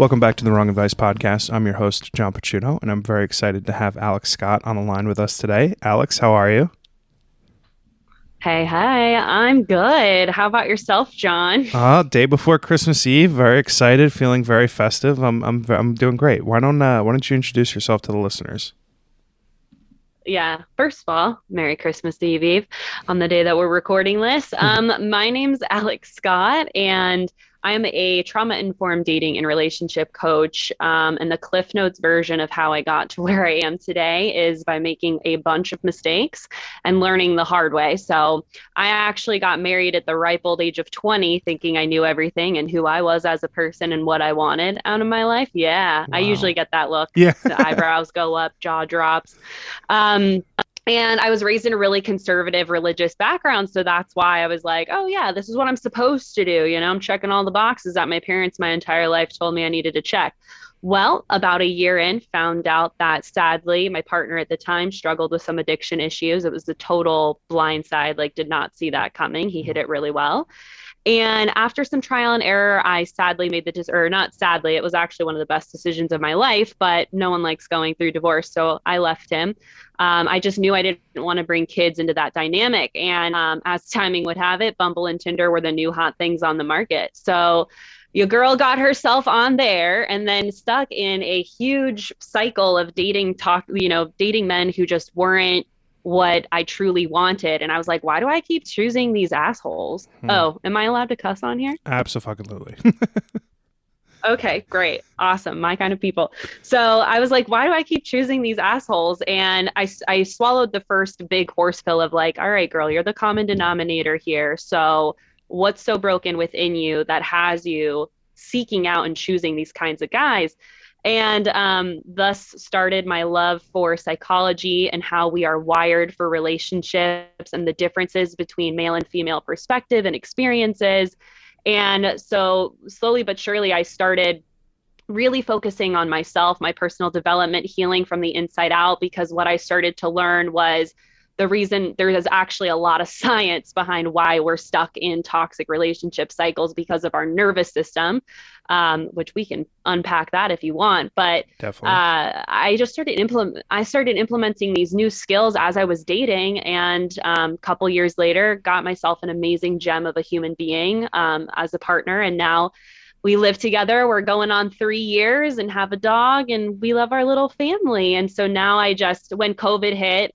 Welcome back to the Wrong Advice Podcast. I'm your host, John Pacciuto, and I'm very excited to have Alex Scott on the line with us today. Alex, how are you? Hey, hey, I'm good. How about yourself, John? Day before Christmas Eve. Very excited, feeling very festive. I'm doing great. Why don't you introduce yourself to the listeners? Yeah, first of all, Merry Christmas Eve on the day that we're recording this. My name's Alex Scott, and I'm a trauma-informed dating and relationship coach. And the Cliff Notes version of how I got to where I am today is by making a bunch of mistakes and learning the hard way. So I actually got married at the ripe old age of 20, thinking I knew everything and who I was as a person and what I wanted out of my life. Yeah, I usually Wow. get that look. Yeah. The eyebrows go up, jaw drops. Um, and I was raised in a really conservative religious background. So that's why I was like, oh, yeah, this is what I'm supposed to do. I'm checking all the boxes that my parents my entire life told me I needed to check. Well, about a year in, found out that sadly, my partner at the time struggled with some addiction issues. It was the total blindside, like, did not see that coming. He hit it really well. And after some trial and error, I sadly made or not sadly, it was actually one of the best decisions of my life, but no one likes going through divorce. So I left him. I just knew I didn't want to bring kids into that dynamic. And as timing would have it, Bumble and Tinder were the new hot things on the market. So your girl got herself on there and then stuck in a huge cycle of dating men who just weren't what I truly wanted. And I was like, why do I keep choosing these assholes? Hmm. Oh, am I allowed to cuss on here? Absolutely. Okay, great. Awesome. My kind of people. So I was like, why do I keep choosing these assholes? And I swallowed the first big horse pill of like, all right, girl, you're the common denominator here. So what's so broken within you that has you seeking out and choosing these kinds of guys? And thus started my love for psychology and how we are wired for relationships and the differences between male and female perspective and experiences. And so slowly but surely, I started really focusing on myself, my personal development, healing from the inside out, because what I started to learn was the reason there is actually a lot of science behind why we're stuck in toxic relationship cycles because of our nervous system, which we can unpack that if you want. But Definitely. I started implementing these new skills as I was dating, and a couple years later, got myself an amazing gem of a human being as a partner, and now we live together. We're going on 3 years and have a dog, and we love our little family. And so now when COVID hit,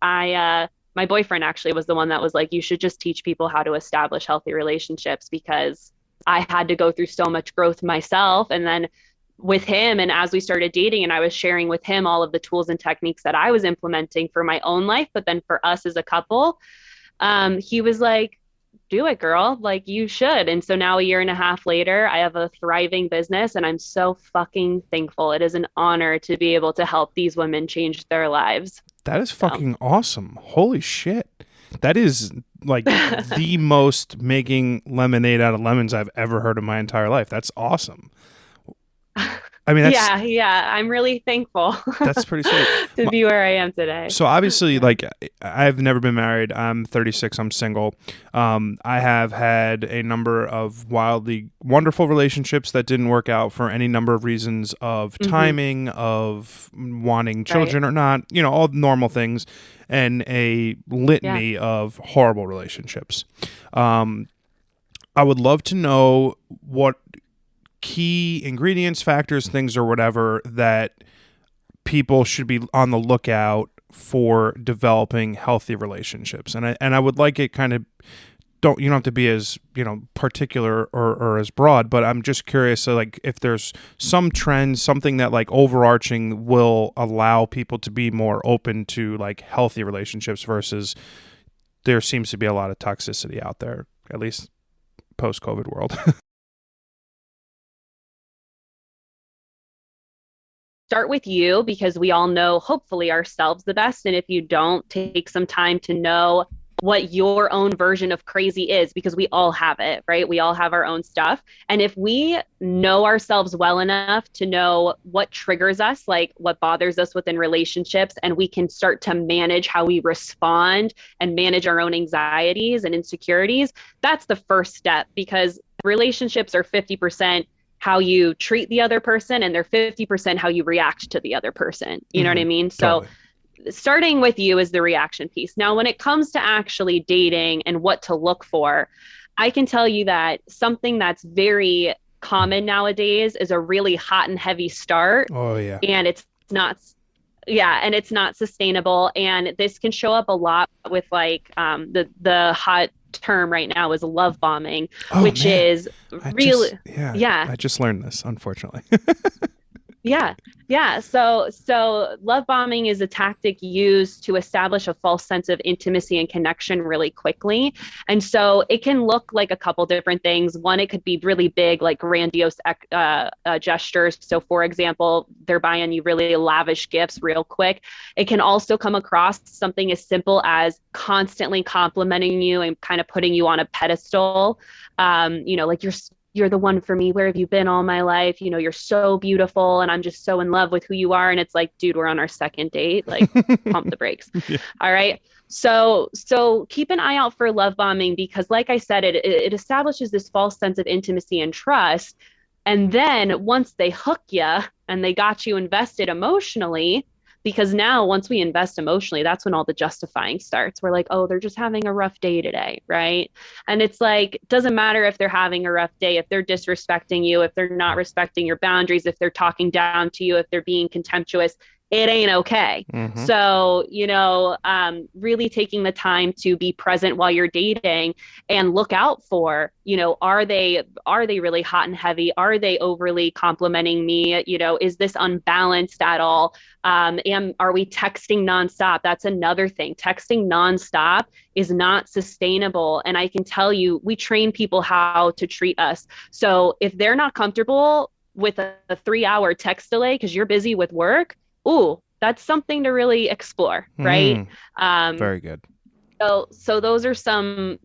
my boyfriend actually was the one that was like, you should just teach people how to establish healthy relationships, because I had to go through so much growth myself. And then with him, and as we started dating, and I was sharing with him all of the tools and techniques that I was implementing for my own life, but then for us as a couple, he was like, do it, girl. Like, you should. And so now, a year and a half later, I have a thriving business, and I'm so fucking thankful. It is an honor to be able to help these women change their lives. That is So, fucking awesome. Holy shit. That is like the most making lemonade out of lemons I've ever heard in my entire life. That's awesome. I mean, yeah, I'm really thankful that's pretty sweet. to be where I am today. So obviously, like, I've never been married. I'm 36. I'm single. I have had a number of wildly wonderful relationships that didn't work out for any number of reasons of Hmm. timing, of wanting Right. children or not, all normal things, and a Yeah. litany of horrible relationships. Um, I would love to know what key ingredients, factors, things, or whatever that people should be on the lookout for developing healthy relationships. And I would like it kind of, don't you don't have to be as particular or as broad, but I'm just curious, so like, if there's some trend, something that like overarching will allow people to be more open to like healthy relationships versus there seems to be a lot of toxicity out there, at least post COVID world. Start with you, because we all know, hopefully, ourselves the best. And if you don't, take some time to know what your own version of crazy is, because we all have it, right? We all have our own stuff. And if we know ourselves well enough to know what triggers us, like what bothers us within relationships, and we can start to manage how we respond and manage our own anxieties and insecurities, that's the first step, because relationships are 50% how you treat the other person, and they're 50% how you react to the other person. You know what I mean? So Totally. starting with you is the reaction piece. Now, when it comes to actually dating and what to look for, I can tell you that something that's very common nowadays is a really hot and heavy start, Oh yeah. and it's not, yeah, and it's not sustainable. And this can show up a lot with like the hot term right now is love bombing, Oh which man. is really, yeah, I just learned this, unfortunately. yeah. Yeah. So love bombing is a tactic used to establish a false sense of intimacy and connection really quickly. And so it can look like a couple different things. One, it could be really big, like grandiose gestures. So for example, they're buying you really lavish gifts real quick. It can also come across something as simple as constantly complimenting you and kind of putting you on a pedestal. Like you're the one for me. Where have you been all my life? You're so beautiful and I'm just so in love with who you are. And it's like, dude, we're on our second date. Like, pump the brakes. Yeah. All right. So keep an eye out for love bombing because, like I said, it establishes this false sense of intimacy and trust. And then once they hook you and they got you invested emotionally, because now once we invest emotionally, that's when all the justifying starts. We're like, oh, they're just having a rough day today, right? And it's like, doesn't matter if they're having a rough day, if they're disrespecting you, if they're not respecting your boundaries, if they're talking down to you, if they're being contemptuous, it ain't okay. Mm-hmm. So, really taking the time to be present while you're dating and look out for, are they really hot and heavy? Are they overly complimenting me? Is this unbalanced at all? Are we texting nonstop? That's another thing. Texting nonstop is not sustainable. And I can tell you, we train people how to treat us. So if they're not comfortable with a 3-hour text delay because you're busy with work, ooh, that's something to really explore, right? Very good. So those are some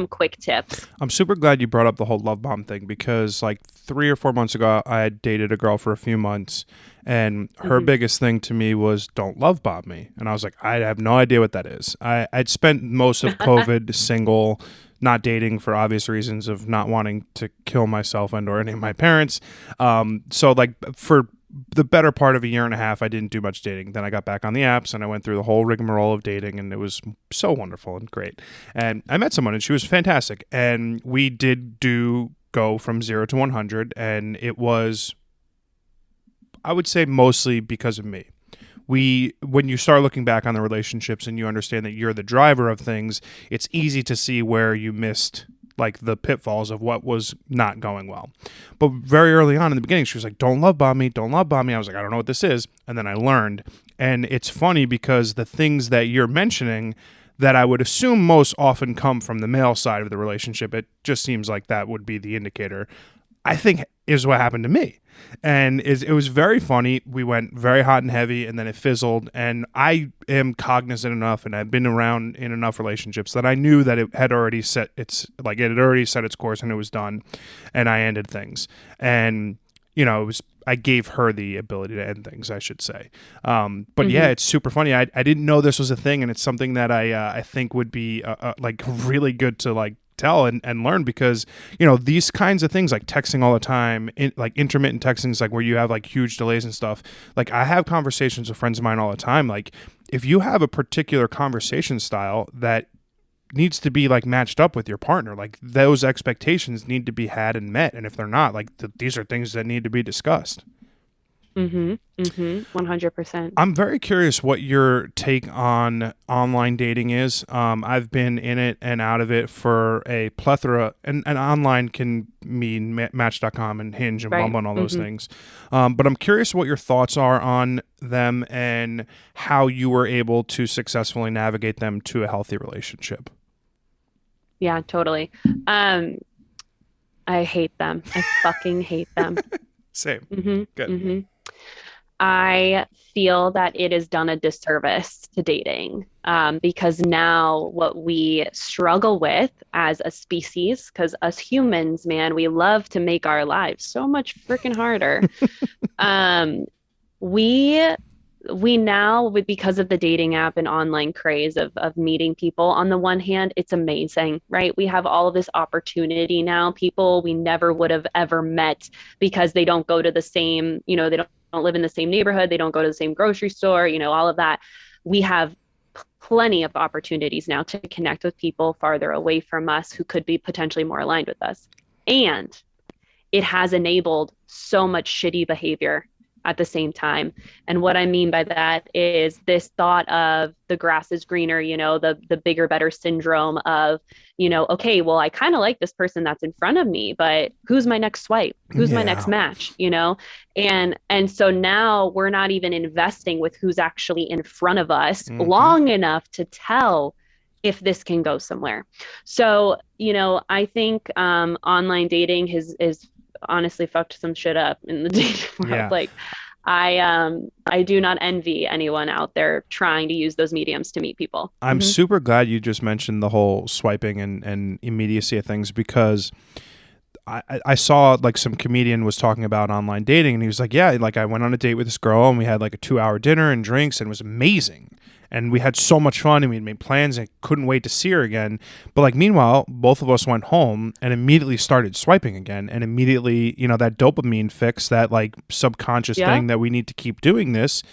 quick tips. I'm super glad you brought up the whole love bomb thing because like 3 or 4 months ago, I had dated a girl for a few months and her biggest thing to me was don't love bomb me. And I was like, I have no idea what that is. I'd spent most of COVID single, not dating for obvious reasons of not wanting to kill myself and or any of my parents. So like for the better part of a year and a half, I didn't do much dating. Then I got back on the apps and I went through the whole rigmarole of dating and it was so wonderful and great. And I met someone and she was fantastic. And we did go from 0 to 100 and it was, I would say mostly because of me. When you start looking back on the relationships and you understand that you're the driver of things, it's easy to see where you missed like the pitfalls of what was not going well. But very early on in the beginning, she was like, don't love bomb me, don't love bomb me. I was like, I don't know what this is. And then I learned. And it's funny because the things that you're mentioning that I would assume most often come from the male side of the relationship, it just seems like that would be the indicator, I think is what happened to me. And it was very funny. We went very hot and heavy and then it fizzled. And I am cognizant enough and I've been around in enough relationships that I knew that it had already set its course and it was done. And I ended things. And, I gave her the ability to end things, I should say. But yeah, it's super funny. I didn't know this was a thing. And it's something that I think would be like really good to like tell and learn because these kinds of things like texting all the time like intermittent texting is like where you have like huge delays and stuff. Like I have conversations with friends of mine all the time. Like if you have a particular conversation style that needs to be like matched up with your partner, like those expectations need to be had and met, and if they're not, like these are things that need to be discussed. 100%. I'm very curious what your take on online dating is. I've been in it and out of it for a plethora, and online can mean Match.com and Hinge and Bumble and all those things. But I'm curious what your thoughts are on them and how you were able to successfully navigate them to a healthy relationship. Yeah, totally. I hate them. I fucking hate them. Same. Good. I feel that it has done a disservice to dating because now what we struggle with as a species, because us humans, man, we love to make our lives so much freaking harder. we now, because of the dating app and online craze of meeting people, on the one hand, it's amazing, right? We have all of this opportunity now, people we never would have ever met because they don't go to the same, they don't live in the same neighborhood, they don't go to the same grocery store, all of that. We have plenty of opportunities now to connect with people farther away from us who could be potentially more aligned with us. And it has enabled so much shitty behavior at the same time. And what I mean by that is this thought of the grass is greener, the bigger, better syndrome of, okay, well, I kind of like this person that's in front of me, but who's my next swipe? Who's my next match? And so now we're not even investing with who's actually in front of us long enough to tell if this can go somewhere. So, I think online dating is honestly fucked some shit up in the dating world. Yeah. Like I do not envy anyone out there trying to use those mediums to meet people. I'm super glad you just mentioned the whole swiping and immediacy of things, because I saw like some comedian was talking about online dating, and he was like, yeah, like I went on a date with this girl and we had like a 2-hour dinner and drinks, and it was amazing. And we had so much fun, and we made plans and couldn't wait to see her again. But like, meanwhile, both of us went home and immediately started swiping again. And immediately, that dopamine fix, that like subconscious thing that we need to keep doing this,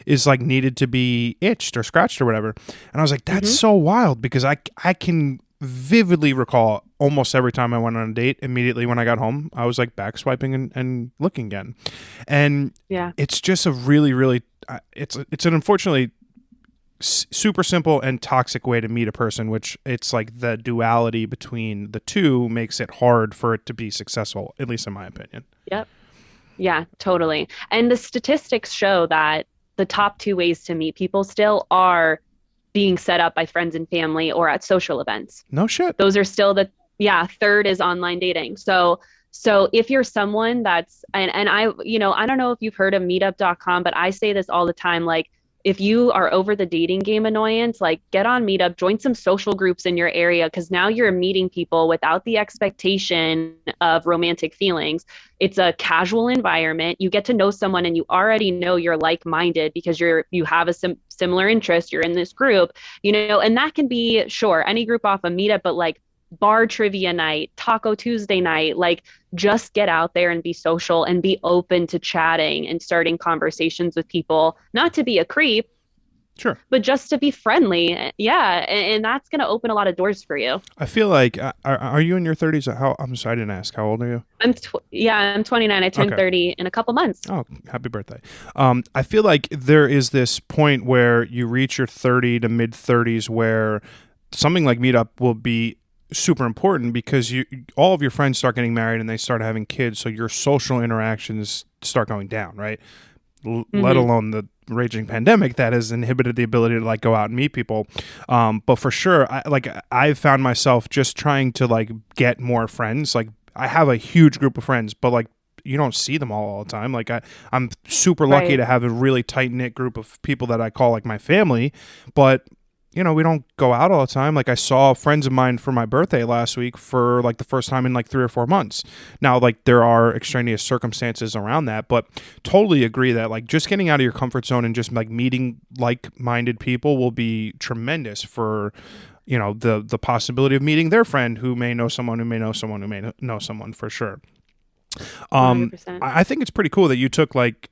is like needed to be itched or scratched or whatever. And I was like, that's so wild, because I can vividly recall almost every time I went on a date, immediately when I got home, I was like back swiping and looking again. And it's just a really, really, it's an unfortunately super simple and toxic way to meet a person, which it's like the duality between the two makes it hard for it to be successful, at least in my opinion. Yep. Yeah, totally. And the statistics show that the top 2 ways to meet people still are being set up by friends and family or at social events. No shit. Those are still third is online dating. So if you're someone that's, and I don't know if you've heard of meetup.com, but I say this all the time, like, if you are over the dating game annoyance, like get on Meetup, join some social groups in your area, because now you're meeting people without the expectation of romantic feelings. It's a casual environment. You get to know someone and you already know you're like-minded because you have a similar interest. You're in this group, and that can be, sure, any group off a Meetup, but like bar trivia night, Taco Tuesday night, like just get out there and be social and be open to chatting and starting conversations with people, not to be a creep, sure, but just to be friendly. Yeah. And that's going to open a lot of doors for you. I feel like, are you in your 30s? I'm sorry, I didn't ask. How old are you? I'm 29. I turned 30 in a couple months. Oh, happy birthday. I feel like there is this point where you reach your 30 to mid 30s where something like Meetup will be super important, because all of your friends start getting married and they start having kids, so your social interactions start going down, right? Let alone the raging pandemic that has inhibited the ability to like go out and meet people. But for sure, I've found myself just trying to like get more friends. Like I have a huge group of friends, but like you don't see them all the time. Like I'm super lucky to have a really tight knit group of people that I call like my family, but we don't go out all the time. Like I saw friends of mine for my birthday last week for like the first time in like 3 or 4 months. Now, like there are extraneous circumstances around that, but totally agree that like just getting out of your comfort zone and just like meeting like-minded people will be tremendous for, the possibility of meeting their friend who may know someone who may know someone who may know someone, for sure. 100%. I think it's pretty cool that you took like,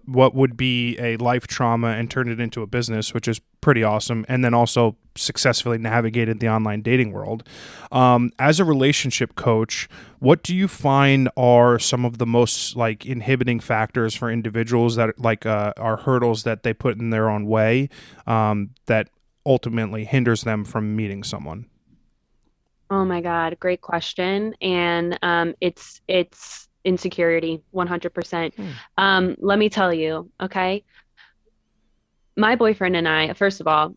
what would be a life trauma and turned it into a business, which is pretty awesome. And then also successfully navigated the online dating world. As a relationship coach, what do you find are some of the most like inhibiting factors for individuals that like are hurdles that they put in their own way that ultimately hinders them from meeting someone? Oh my God, great question. And it's insecurity, 100%. Let me tell you, okay? My boyfriend and I, first of all,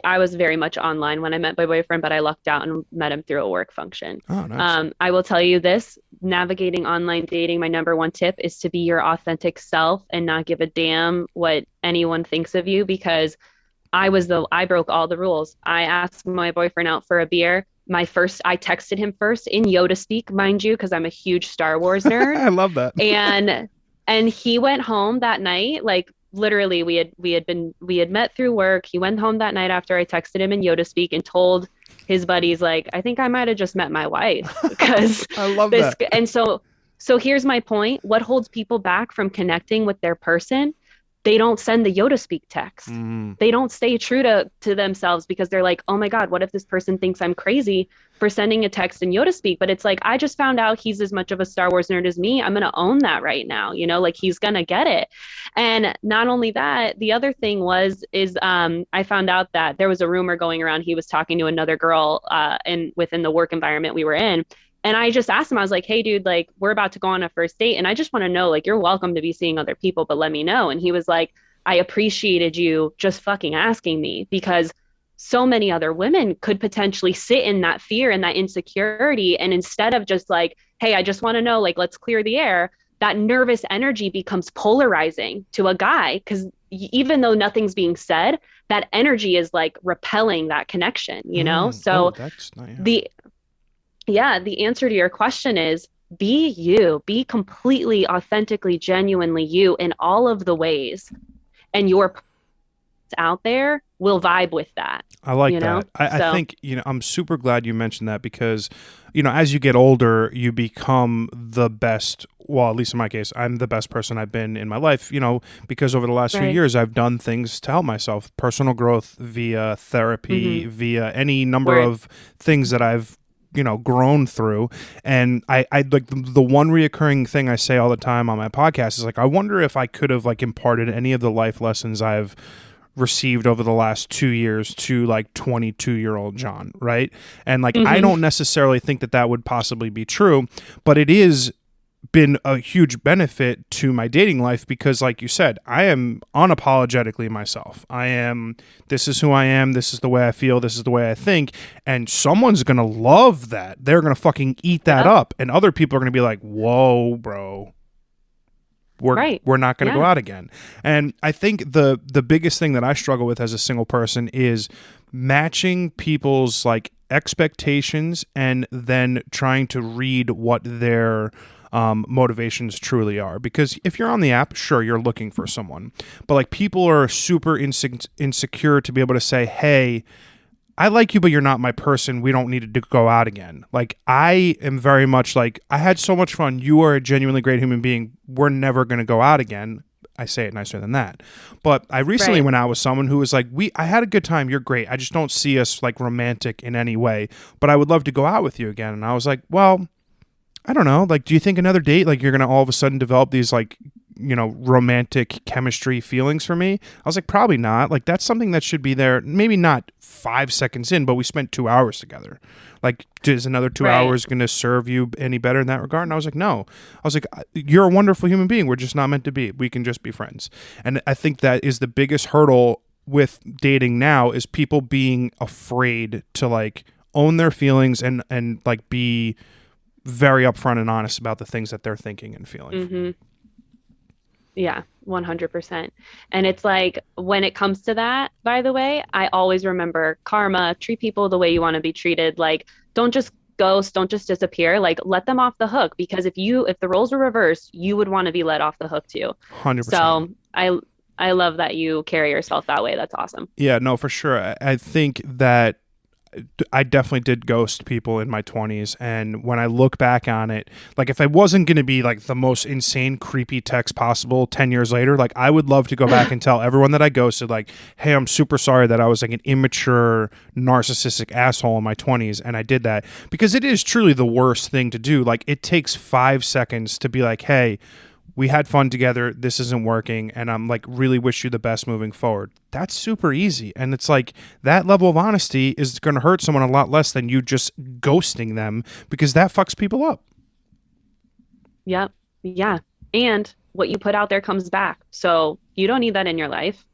I was very much online when I met my boyfriend, but I lucked out and met him through a work function. Oh, nice. I will tell you this, navigating online dating, my number one tip is to be your authentic self and not give a damn what anyone thinks of you, because I broke all the rules. I asked my boyfriend out for a beer. I texted him first in Yoda speak, mind you, because I'm a huge Star Wars nerd. I love that. And he went home that night, like literally we had met through work. He went home that night after I texted him in Yoda speak and told his buddies, like, I think I might have just met my wife because I love this. that. And so here's my point. What holds people back from connecting with their person? They don't send the Yoda speak text. They don't stay true to themselves because they're like, oh my God, what if this person thinks I'm crazy for sending a text in Yoda speak? But it's like, I just found out he's as much of a Star Wars nerd as me. I'm going to own that right now. You know, like he's going to get it. And not only that, the other thing is I found out that there was a rumor going around. He was talking to another girl within the work environment we were in. And I just asked him, I was like, hey, dude, like, we're about to go on a first date. And I just want to know, like, you're welcome to be seeing other people, but let me know. And he was like, I appreciated you just fucking asking me because so many other women could potentially sit in that fear and that insecurity. And instead of just like, hey, I just want to know, like, let's clear the air, that nervous energy becomes polarizing to a guy because even though nothing's being said, that energy is like repelling that connection, you know? So that's not, the answer to your question is be you, be completely, authentically, genuinely you in all of the ways. And your out there will vibe with that. I like that. I think, I'm super glad you mentioned that because, as you get older, you become the best. Well, at least in my case, I'm the best person I've been in my life, because over the last few years, I've done things to help myself, personal growth via therapy, via any number of things that I've grown through. And I like the one reoccurring thing I say all the time on my podcast is like, I wonder if I could have like imparted any of the life lessons I've received over the last 2 years to like 22-year-old John. Right. And like, I don't necessarily think that would possibly be true, but it is been a huge benefit to my dating life because like you said, I am unapologetically myself. This is who I am. This is the way I feel. This is the way I think. And someone's going to love that. They're going to fucking eat that up. And other people are going to be like, whoa, bro, we're not going to go out again. And I think the biggest thing that I struggle with as a single person is matching people's like expectations and then trying to read what their motivations truly are. Because if you're on the app, sure, you're looking for someone, but like people are super insecure to be able to say, hey, I like you, but you're not my person. We don't need to go out again. Like I am very much like, I had so much fun. You are a genuinely great human being. We're never going to go out again. I say it nicer than that. But I recently went out with someone who was like, I had a good time. You're great. I just don't see us like romantic in any way, but I would love to go out with you again. And I was like, well, I don't know. Like, do you think another date, like you're going to all of a sudden develop these like, romantic chemistry feelings for me? I was like, probably not. Like, that's something that should be there. Maybe not 5 seconds in, but we spent 2 hours together. Like, is another 2 hours going to serve you any better in that regard? And I was like, no. I was like, you're a wonderful human being. We're just not meant to be. We can just be friends. And I think that is the biggest hurdle with dating now is people being afraid to like own their feelings and like be very upfront and honest about the things that they're thinking and feeling. Yeah, 100%. And it's like, when it comes to that, by the way, I always remember karma, treat people the way you want to be treated. Like, don't just ghost, don't just disappear. Like, let them off the hook, because if the roles were reversed, you would want to be let off the hook too. 100%. So I love that you carry yourself that way. That's awesome. Yeah, no, for sure. I think that I definitely did ghost people in my 20s. And when I look back on it, like if I wasn't going to be like the most insane, creepy text possible 10 years later, like I would love to go back and tell everyone that I ghosted, like, hey, I'm super sorry that I was like an immature, narcissistic asshole in my 20s. And I did that because it is truly the worst thing to do. Like it takes 5 seconds to be like, hey, we had fun together. This isn't working. And I'm like, really wish you the best moving forward. That's super easy. And it's like that level of honesty is going to hurt someone a lot less than you just ghosting them, because that fucks people up. Yep. Yeah. And what you put out there comes back. So you don't need that in your life.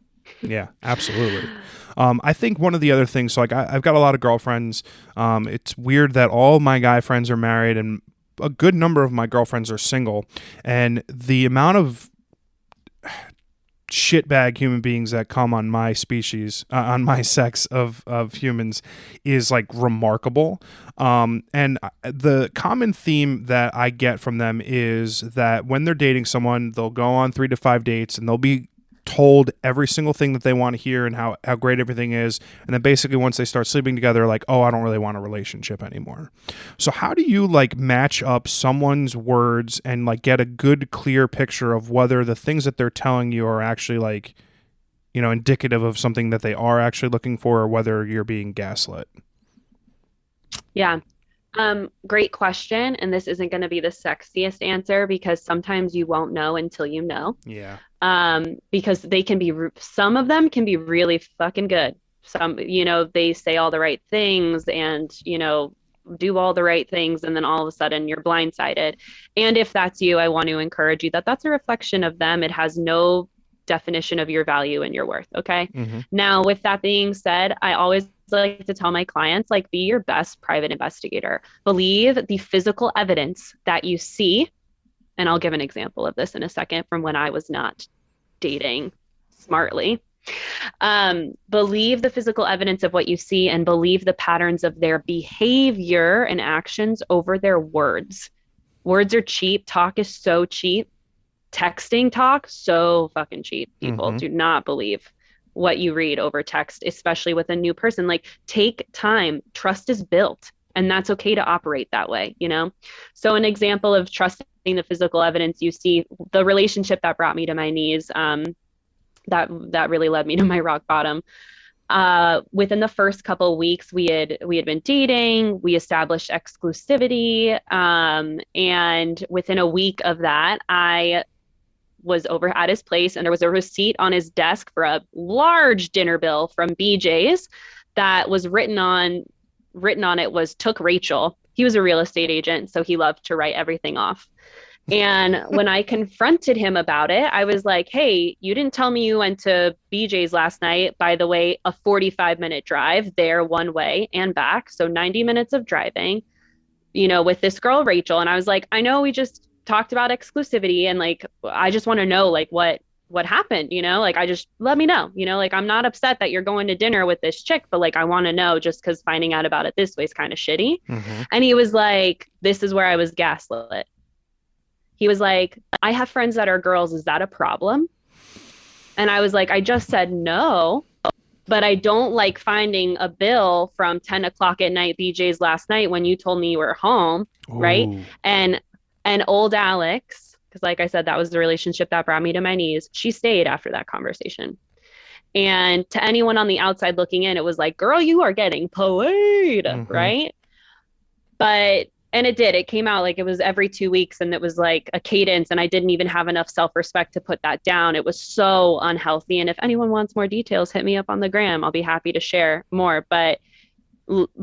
Yeah, absolutely. I think one of the other things, so like I've got a lot of girlfriends. It's weird that all my guy friends are married and a good number of my girlfriends are single, and the amount of shitbag human beings that come on my species, on my sex of humans, is like remarkable. And the common theme that I get from them is that when they're dating someone, they'll go on 3 to 5 dates and they'll be told every single thing that they want to hear and how great everything is. And then basically once they start sleeping together, like, oh, I don't really want a relationship anymore. So how do you like match up someone's words and like get a good, clear picture of whether the things that they're telling you are actually like, you know, indicative of something that they are actually looking for, or whether you're being gaslit? Yeah. Great question. And this isn't going to be the sexiest answer because sometimes you won't know until you know. Yeah. Because they can be, some of them can be really fucking good. Some, you know, they say all the right things and, you know, do all the right things. And then all of a sudden you're blindsided. And if that's you, I want to encourage you that that's a reflection of them. It has no definition of your value and your worth. Okay. Mm-hmm. Now, with that being said, I always like to tell my clients, like, be your best private investigator. Believe the physical evidence that you see. And I'll give an example of this in a second from when I was not dating smartly. Believe the physical evidence of what you see and believe the patterns of their behavior and actions over their words. Words are cheap. Talk is so cheap. Texting talk, so fucking cheap. People do not believe what you read over text, especially with a new person. Like, take time. Trust is built, and that's okay to operate that way, you know? So an example of trusting the physical evidence you see, the relationship that brought me to my knees, that really led me to my rock bottom. Within the first couple of weeks, we had been dating, we established exclusivity, and within a week of that, I was over at his place and there was a receipt on his desk for a large dinner bill from BJ's that was written on it was "took Rachel." He was a real estate agent, so he loved to write everything off. And when I confronted him about it, I was like, hey, you didn't tell me you went to BJ's last night. By the way, a 45-minute drive there one way and back. So 90 minutes of driving, you know, with this girl, Rachel. And I was like, I know we just talked about exclusivity and like, I just want to know like what happened, you know, like, let me know, you know, like, I'm not upset that you're going to dinner with this chick, but like, I want to know just because finding out about it this way is kind of shitty. Mm-hmm. And he was like, this is where I was gaslit. He was like, I have friends that are girls. Is that a problem? And I was like, I just said no, but I don't like finding a bill from 10 o'clock at night, BJ's last night when you told me you were home. Ooh. Right. And old Alex, because like I said, that was the relationship that brought me to my knees. She stayed after that conversation. And to anyone on the outside looking in, it was like, girl, you are getting played. Mm-hmm. Right. And it came out like it was every 2 weeks and it was like a cadence and I didn't even have enough self-respect to put that down. It was so unhealthy. And if anyone wants more details, hit me up on the gram. I'll be happy to share more, but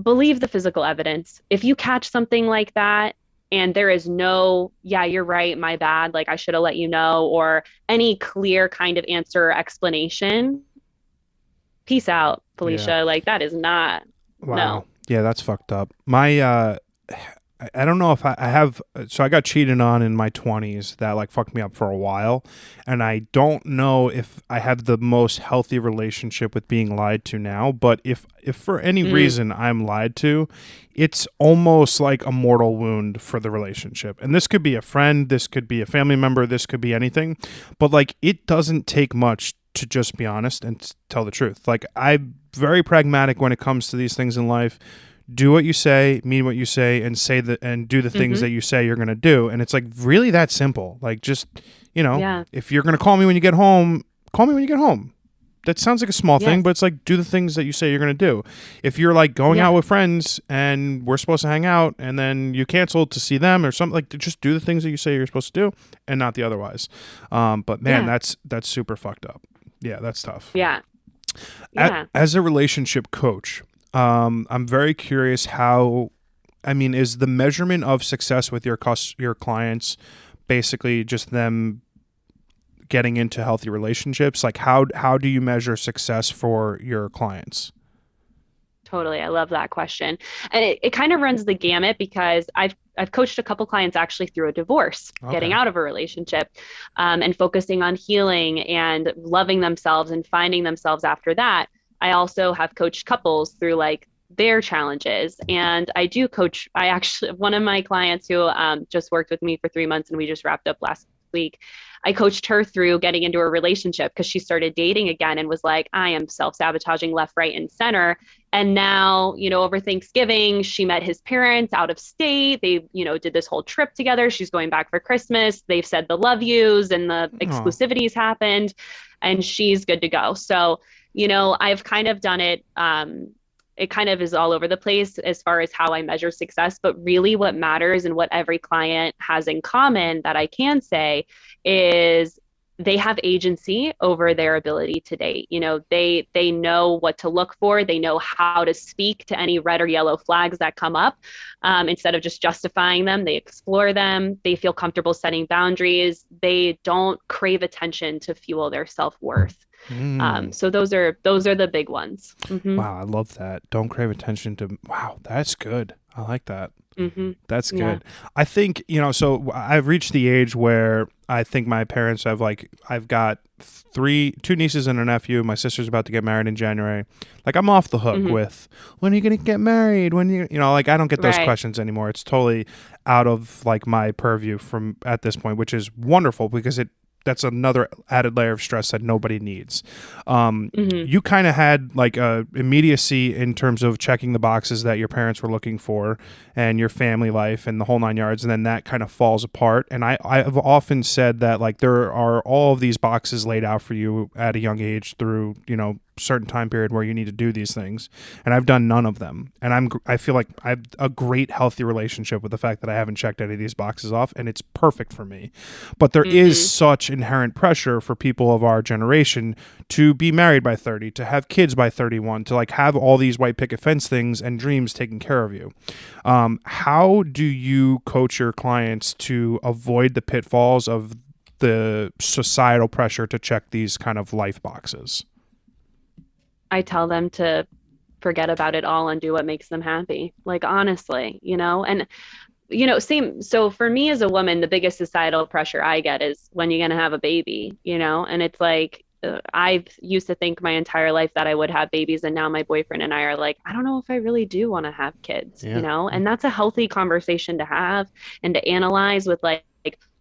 believe the physical evidence. If you catch something like that and there is no, yeah, you're right, my bad, like I should have let you know, or any clear kind of answer or explanation, peace out, Felicia. Yeah. Like that is not, wow. No. Yeah, that's fucked up. I don't know if I have, so I got cheated on in my 20s. That like fucked me up for a while. And I don't know if I have the most healthy relationship with being lied to now, but if for any reason I'm lied to, it's almost like a mortal wound for the relationship. And this could be a friend, this could be a family member, this could be anything, but like it doesn't take much to just be honest and tell the truth. Like I'm very pragmatic when it comes to these things in life. Do what you say, mean what you say, and and do the things that you say you're going to do. And it's like really that simple. Like just, you know, if you're going to call me when you get home, call me when you get home. That sounds like a small thing, but it's like do the things that you say you're going to do. If you're like going out with friends and we're supposed to hang out and then you canceled to see them or something, like just do the things that you say you're supposed to do and not the otherwise. But man, that's super fucked up. Yeah, that's tough. Yeah. As a relationship coach, I'm very curious is the measurement of success with your clients basically just them getting into healthy relationships? Like how do you measure success for your clients? Totally. I love that question. And it kind of runs the gamut because I've coached a couple clients actually through a divorce, getting out of a relationship, and focusing on healing and loving themselves and finding themselves after that. I also have coached couples through like their challenges. And I do coach, one of my clients who just worked with me for 3 months and we just wrapped up last week. I coached her through getting into a relationship because she started dating again and was like, I am self-sabotaging left, right, and center. And now, over Thanksgiving, she met his parents out of state. They, did this whole trip together. She's going back for Christmas. They've said the love yous and the Oh, exclusivities happened, and she's good to go. So, I've kind of done it. It kind of is all over the place as far as how I measure success. But really, what matters and what every client has in common that I can say is they have agency over their ability to date. They know what to look for. They know how to speak to any red or yellow flags that come up. Instead of just justifying them, they explore them. They feel comfortable setting boundaries. They don't crave attention to fuel their self-worth. mm. So those are the big ones. Mm-hmm. Wow, I love that. Don't crave attention to. Wow, that's good. I like that. Mm-hmm. That's Yeah. good. I think, so I've reached the age where I think my parents have I've got two nieces and a nephew. My sister's about to get married in January. Like, I'm off the hook Mm-hmm. with, when are you going to get married? I don't get those Right. questions anymore. It's totally out of my purview from at this point, which is wonderful because that's another added layer of stress that nobody needs. Mm-hmm. You kind of had a immediacy in terms of checking the boxes that your parents were looking for and your family life and the whole nine yards. And then that kind of falls apart. And I've often said that there are all of these boxes laid out for you at a young age through, certain time period where you need to do these things, and I've done none of them, and I feel like I have a great healthy relationship with the fact that I haven't checked any of these boxes off, and it's perfect for me. But there is such inherent pressure for people of our generation to be married by 30, to have kids by 31, to have all these white picket fence things and dreams taken care of you. How do you coach your clients to avoid the pitfalls of the societal pressure to check these kind of life boxes? I tell them to forget about it all and do what makes them happy. Like, honestly, and same. So for me as a woman, the biggest societal pressure I get is when you're going to have a baby, and it's like, I've used to think my entire life that I would have babies. And now my boyfriend and I are like, I don't know if I really do want to have kids, Yeah. and that's a healthy conversation to have and to analyze with like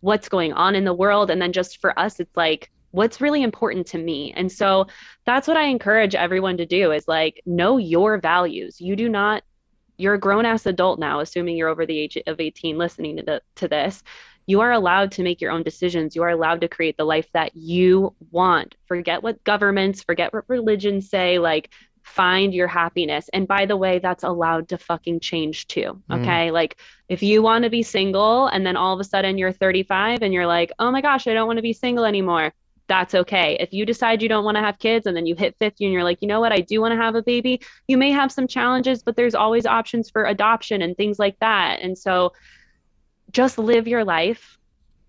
what's going on in the world. And then just for us, it's like, what's really important to me. And so that's what I encourage everyone to do is know your values. You're a grown ass adult now, assuming you're over the age of 18 listening to this. You are allowed to make your own decisions. You are allowed to create the life that you want. Forget what governments, forget what religions say, find your happiness. And by the way, that's allowed to fucking change too. Okay. If you want to be single and then all of a sudden you're 35 and you're like, oh my gosh, I don't want to be single anymore. That's okay. If you decide you don't want to have kids and then you hit 50 and you're like, you know what, I do want to have a baby, you may have some challenges, but there's always options for adoption and things like that. And so just live your life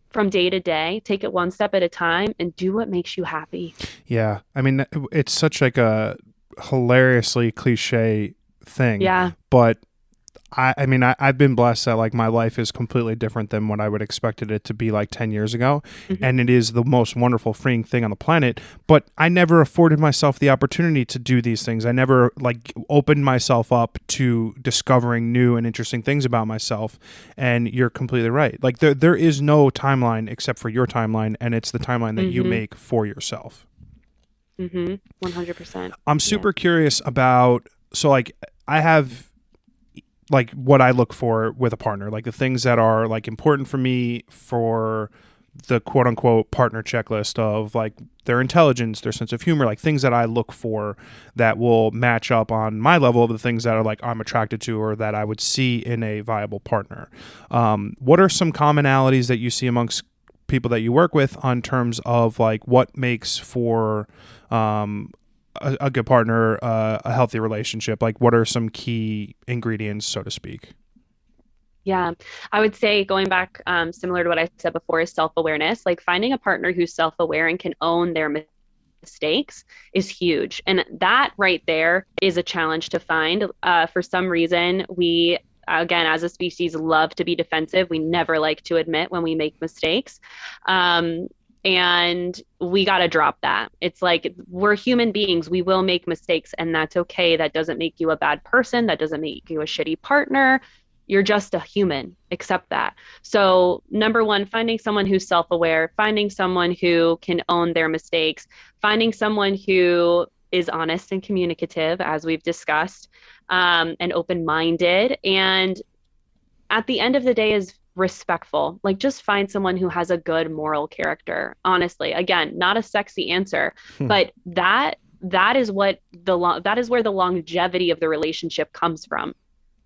from day to day, take it one step at a time and do what makes you happy. Yeah. I mean, it's such a hilariously cliche thing. Yeah. But I've been blessed that my life is completely different than what I would expected it to be 10 years ago. Mm-hmm. And it is the most wonderful, freeing thing on the planet. But I never afforded myself the opportunity to do these things. I never opened myself up to discovering new and interesting things about myself. And you're completely right. There is no timeline except for your timeline. And it's the timeline that you make for yourself. 100%. I'm super curious about, so I have what I look for with a partner, the things that are important for me for the quote unquote partner checklist of their intelligence, their sense of humor, things that I look for that will match up on my level of the things that are I'm attracted to or that I would see in a viable partner. What are some commonalities that you see amongst people that you work with on terms of what makes for a good partner, a healthy relationship? What are some key ingredients, so to speak? Yeah, I would say going back, similar to what I said before, is self-awareness. Finding a partner who's self-aware and can own their mistakes is huge. And that right there is a challenge to find. For some reason, we, again, as a species, love to be defensive. We never like to admit when we make mistakes. And we got to drop that. It's we're human beings. We will make mistakes and that's okay. That doesn't make you a bad person. That doesn't make you a shitty partner. You're just a human. Accept that. So, number one, finding someone who's self-aware, finding someone who can own their mistakes, finding someone who is honest and communicative, as we've discussed, and open-minded, and at the end of the day is respectful. Like just find someone who has a good moral character. Honestly, again, not a sexy answer, but that is what that is where the longevity of the relationship comes from,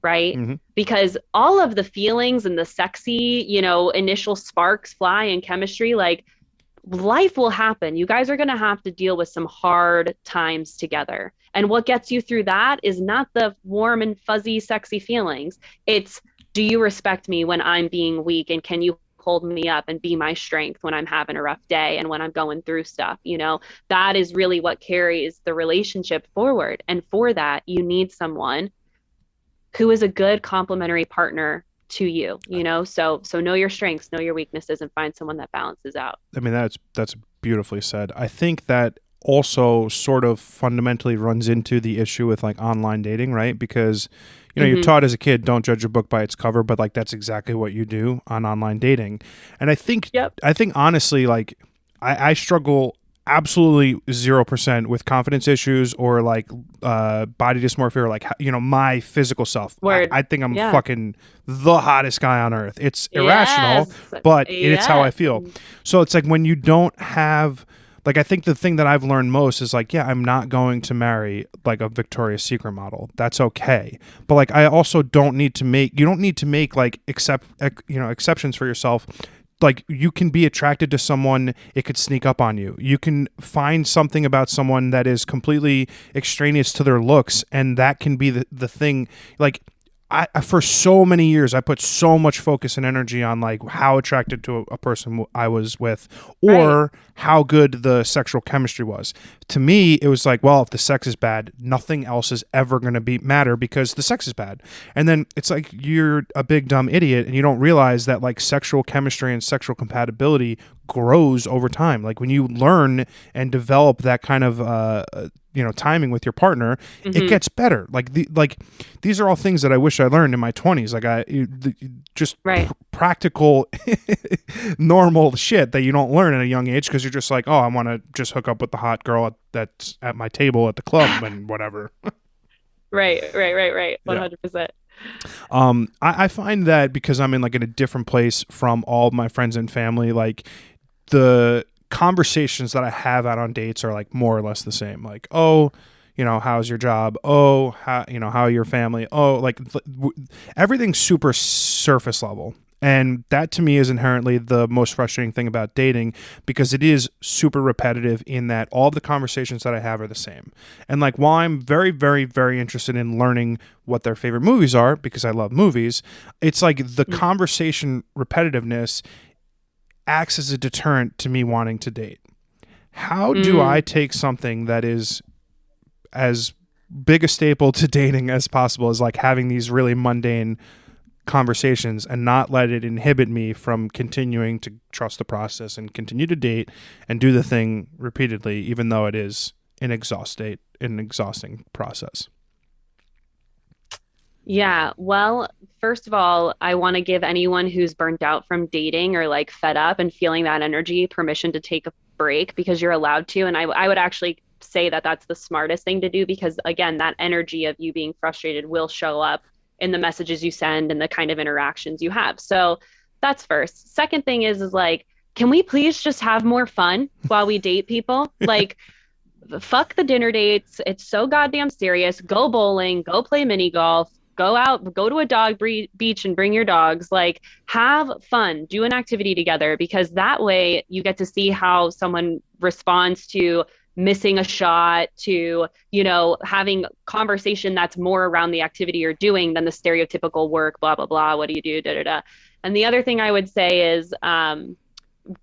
right? Mm-hmm. Because all of the feelings and the sexy, initial sparks fly in chemistry, like life will happen. You guys are going to have to deal with some hard times together. And what gets you through that is not the warm and fuzzy, sexy feelings. It's, do you respect me when I'm being weak? And can you hold me up and be my strength when I'm having a rough day and when I'm going through stuff? That is really what carries the relationship forward. And for that, you need someone who is a good complementary partner to you, so know your strengths, know your weaknesses, and find someone that balances out. I mean, that's beautifully said. I think that also sort of fundamentally runs into the issue with like online dating, right? Because you're taught as a kid, don't judge a book by its cover, but like that's exactly what you do on online dating. And I think honestly, like I struggle absolutely 0% with confidence issues or like body dysmorphia or like my physical self. I think I'm fucking the hottest guy on earth. It's irrational, but it's how I feel. So it's like when you don't have, like, I think the thing that I've learned most is like, I'm not going to marry like a Victoria's Secret model. That's okay. But like, I also you don't need to make like exceptions for yourself. Like you can be attracted to someone, it could sneak up on you. You can find something about someone that is completely extraneous to their looks, and that can be the thing. Like I for so many years, I put so much focus and energy on like how attracted to a person I was with, or how good the sexual chemistry was. To me, it was like, well, if the sex is bad, nothing else is ever going to matter because the sex is bad. And then it's like you're a big dumb idiot and you don't realize that like sexual chemistry and sexual compatibility grows over time. Like when you learn and develop that kind of timing with your partner, it gets better. Like these are all things that I wish I learned in my 20s. Like practical normal shit that you don't learn at a young age because you're just like, oh, I want to just hook up with the hot girl that's at my table at the club and whatever. Right 100%. I find that because I'm in a different place from all of my friends and family, like the conversations that I have out on dates are like more or less the same. Like, oh, how's your job? Oh, how are your family? Oh, like everything's super surface level. And that to me is inherently the most frustrating thing about dating, because it is super repetitive in that all the conversations that I have are the same. And like, while I'm very, very, very interested in learning what their favorite movies are, because I love movies, it's like the conversation repetitiveness acts as a deterrent to me wanting to date. How do I take something that is as big a staple to dating as possible, as like having these really mundane conversations, and not let it inhibit me from continuing to trust the process and continue to date and do the thing repeatedly, even though it is an exhausting process? Yeah, well, first of all, I want to give anyone who's burnt out from dating or like fed up and feeling that energy permission to take a break, because you're allowed to. And I would actually say that that's the smartest thing to do, because again, that energy of you being frustrated will show up in the messages you send and the kind of interactions you have. So that's first. Second thing is like, can we please just have more fun while we date people? Like, fuck the dinner dates. It's so goddamn serious. Go bowling, go play mini golf, go out, go to a dog beach and bring your dogs. Like, have fun, do an activity together, because that way you get to see how someone responds to missing a shot, to, having conversation that's more around the activity you're doing than the stereotypical work, blah, blah, blah. What do you do? Da, da, da. And the other thing I would say is,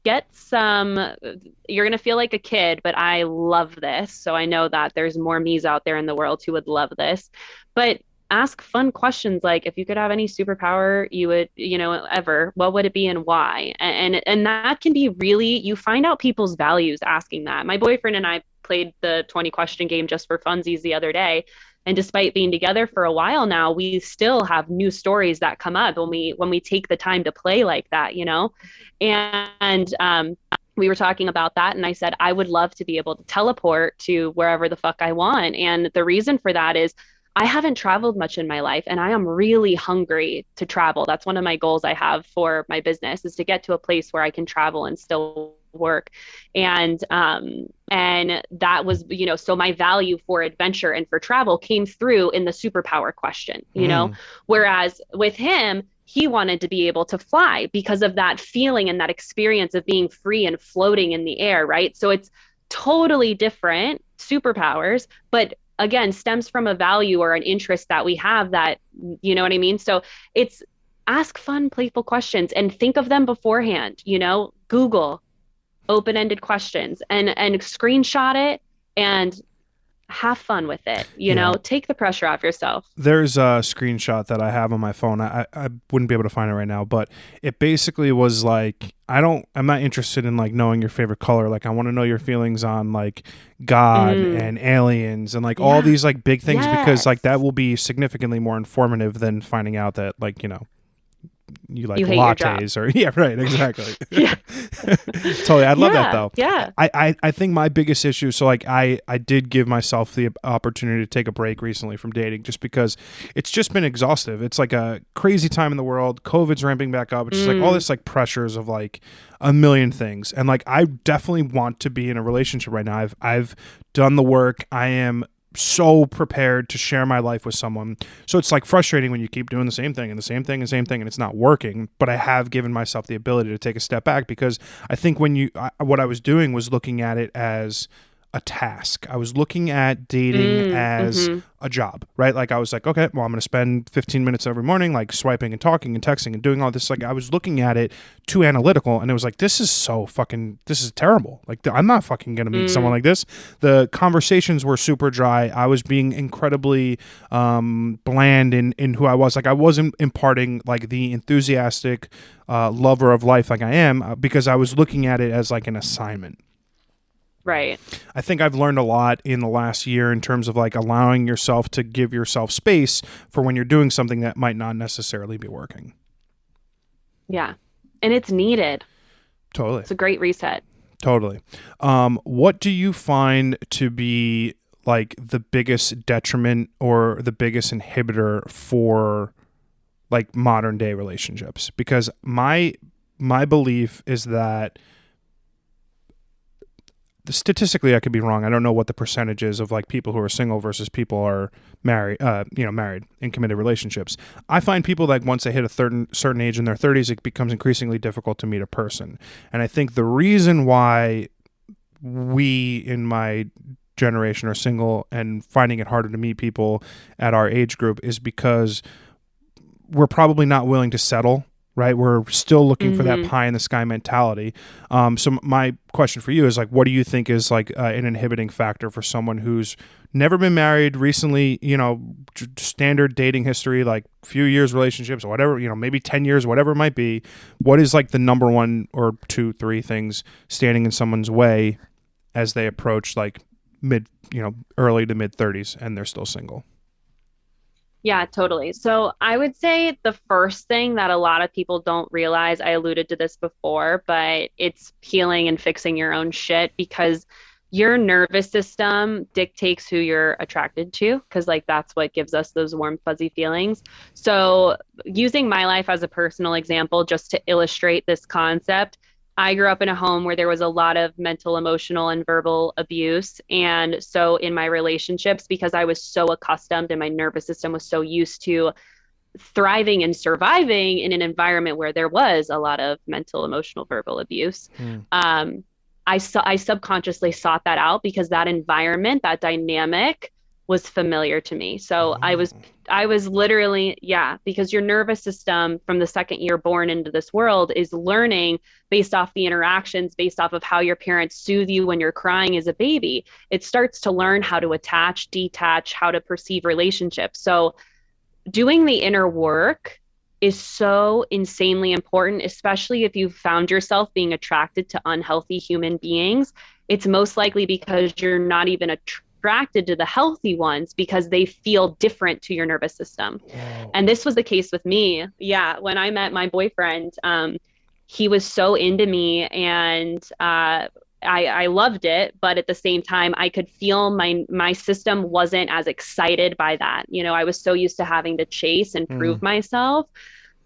get some, you're going to feel like a kid, but I love this. So I know that there's more me's out there in the world who would love this, but ask fun questions. Like, if you could have any superpower you would, ever, what would it be and why? And that can be really, you find out people's values asking that. My boyfriend and I played the 20 question game just for funsies the other day. And despite being together for a while now, we still have new stories that come up when we take the time to play like that, you know? And we were talking about that, and I said I would love to be able to teleport to wherever the fuck I want. And the reason for that is I haven't traveled much in my life, and I am really hungry to travel. That's one of my goals I have for my business, is to get to a place where I can travel and still work. And that was, you know, so my value for adventure and for travel came through in the superpower question, you know, whereas with him, he wanted to be able to fly because of that feeling and that experience of being free and floating in the air, right? So it's totally different superpowers, but again, stems from a value or an interest that we have that, you know what I mean? So it's ask fun, playful questions and think of them beforehand, you know, Google open-ended questions and screenshot it and have fun with it, you know, take the pressure off yourself. There's a screenshot that I have on my phone. I wouldn't be able to find it right now, but it basically was like, I'm not interested in like knowing your favorite color. Like I want to know your feelings on like God and aliens and like all these like big things, because like that will be significantly more informative than finding out that like, you know, you like lattes or right, exactly. Totally. I love that though. I think my biggest issue, so like I did give myself the opportunity to take a break recently from dating just because it's just been exhaustive. It's like a crazy time in the world. COVID's ramping back up. It's just like all this like pressures of like a million things. And like I definitely want to be in a relationship right now. I've done the work. I am so prepared to share my life with someone. So it's like frustrating when you keep doing the same thing and the same thing and the same thing and it's not working. But I have given myself the ability to take a step back, because I think what I was doing was looking at it as a task. I was looking at dating as a job, right? Like I was like, okay, well, I'm going to spend 15 minutes every morning, like swiping and talking and texting and doing all this. Like I was looking at it too analytical, and it was like, this is terrible. Like I'm not fucking going to meet someone like this. The conversations were super dry. I was being incredibly bland in who I was. Like I wasn't imparting like the enthusiastic lover of life like I am, because I was looking at it as like an assignment. Right. I think I've learned a lot in the last year in terms of like allowing yourself to give yourself space for when you're doing something that might not necessarily be working. Yeah. And it's needed. Totally. It's a great reset. Totally. What do you find to be like the biggest detriment or the biggest inhibitor for like modern day relationships? Because my belief is that, statistically, I could be wrong. I don't know what the percentage is of like people who are single versus people are married, married in committed relationships. I find people that once they hit a certain age in their 30s, it becomes increasingly difficult to meet a person. And I think the reason why we in my generation are single and finding it harder to meet people at our age group is because we're probably not willing to settle. Right, we're still looking for that pie in the sky mentality. So my question for you is like, what do you think is like an inhibiting factor for someone who's never been married recently? You know, standard dating history, like few years relationships or whatever. You know, maybe 10 years, whatever it might be. What is like the number one or two, three things standing in someone's way as they approach like early to mid 30s and they're still single? Yeah, totally. So I would say the first thing that a lot of people don't realize, I alluded to this before, but it's healing and fixing your own shit, because your nervous system dictates who you're attracted to, because like that's what gives us those warm, fuzzy feelings. So using my life as a personal example, just to illustrate this concept, I grew up in a home where there was a lot of mental, emotional, and verbal abuse. And so in my relationships, because I was so accustomed and my nervous system was so used to thriving and surviving in an environment where there was a lot of mental, emotional, verbal abuse, I subconsciously sought that out because that environment, that dynamic was familiar to me. So I was literally, because your nervous system from the second you're born into this world is learning based off the interactions, based off of how your parents soothe you when you're crying as a baby. It starts to learn how to attach, detach, how to perceive relationships. So doing the inner work is so insanely important, especially if you've found yourself being attracted to unhealthy human beings. it's most likely because you're not even attracted to the healthy ones because they feel different to your nervous system. Whoa. And this was the case with me. Yeah, when I met my boyfriend, he was so into me, and I loved it, but at the same time, I could feel my system wasn't as excited by that. You know, I was so used to having to chase and prove Mm. myself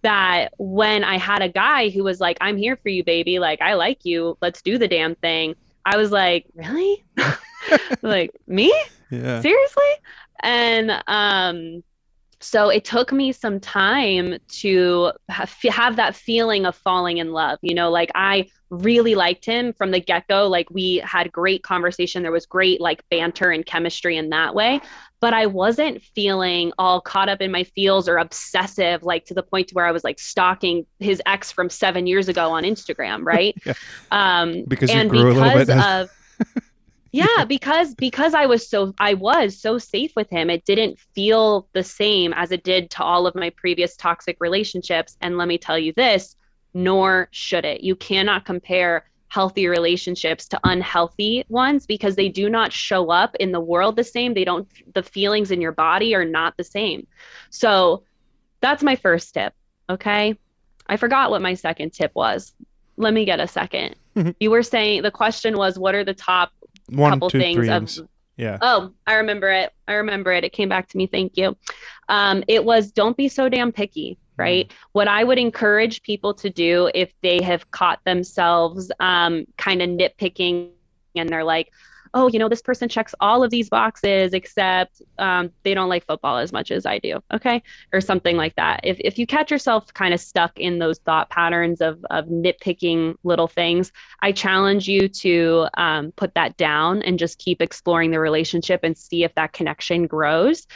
that when I had a guy who was like, "I'm here for you, baby. Like, I like you. Let's do the damn thing." I was like, "Really?" Like, me? Yeah. Seriously? And so it took me some time to have that feeling of falling in love. You know, like I really liked him from the get-go. Like we had great conversation. There was great like banter and chemistry in that way. But I wasn't feeling all caught up in my feels or obsessive, like to the point to where I was like stalking his ex from 7 years ago on Instagram, right? Yeah. Because you And grew a little because bit. of Yeah. yeah, because I was so safe with him. It didn't feel the same as it did to all of my previous toxic relationships. And let me tell you this, nor should it. You cannot compare healthy relationships to unhealthy ones because they do not show up in the world the same. They don't, the feelings in your body are not the same. So that's my first tip. Okay. I forgot what my second tip was. Let me get a second. You were saying the question was, what are the top One, couple two, things three, of and yeah. oh, I remember it. I remember it. It came back to me. Thank you. It was don't be so damn picky, Mm. right? What I would encourage people to do if they have caught themselves kind of nitpicking and they're like, oh, you know, this person checks all of these boxes except they don't like football as much as I do. Okay. Or something like that. If you catch yourself kind of stuck in those thought patterns of nitpicking little things, I challenge you to put that down and just keep exploring the relationship and see if that connection grows.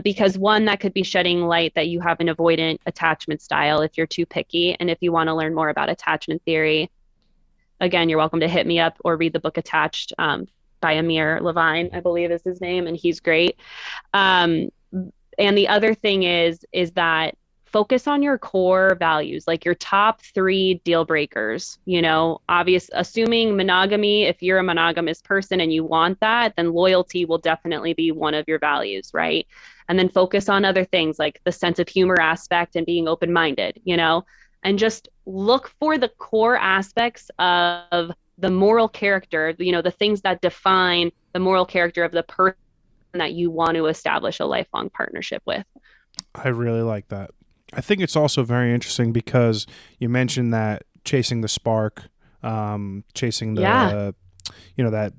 Because one, that could be shedding light that you have an avoidant attachment style if you're too picky. And if you want to learn more about attachment theory, again, you're welcome to hit me up or read the book Attached by Amir Levine, I believe is his name, and he's great. Um, and the other thing is that focus on your core values, like your top three deal breakers. You know, assuming monogamy, if you're a monogamous person and you want that, then loyalty will definitely be one of your values, right? And then focus on other things like the sense of humor aspect and being open-minded, you know, and just look for the core aspects of the moral character, you know, the things that define the moral character of the person that you want to establish a lifelong partnership with. I really like that. I think it's also very interesting because you mentioned that chasing the spark, chasing Yeah. the, that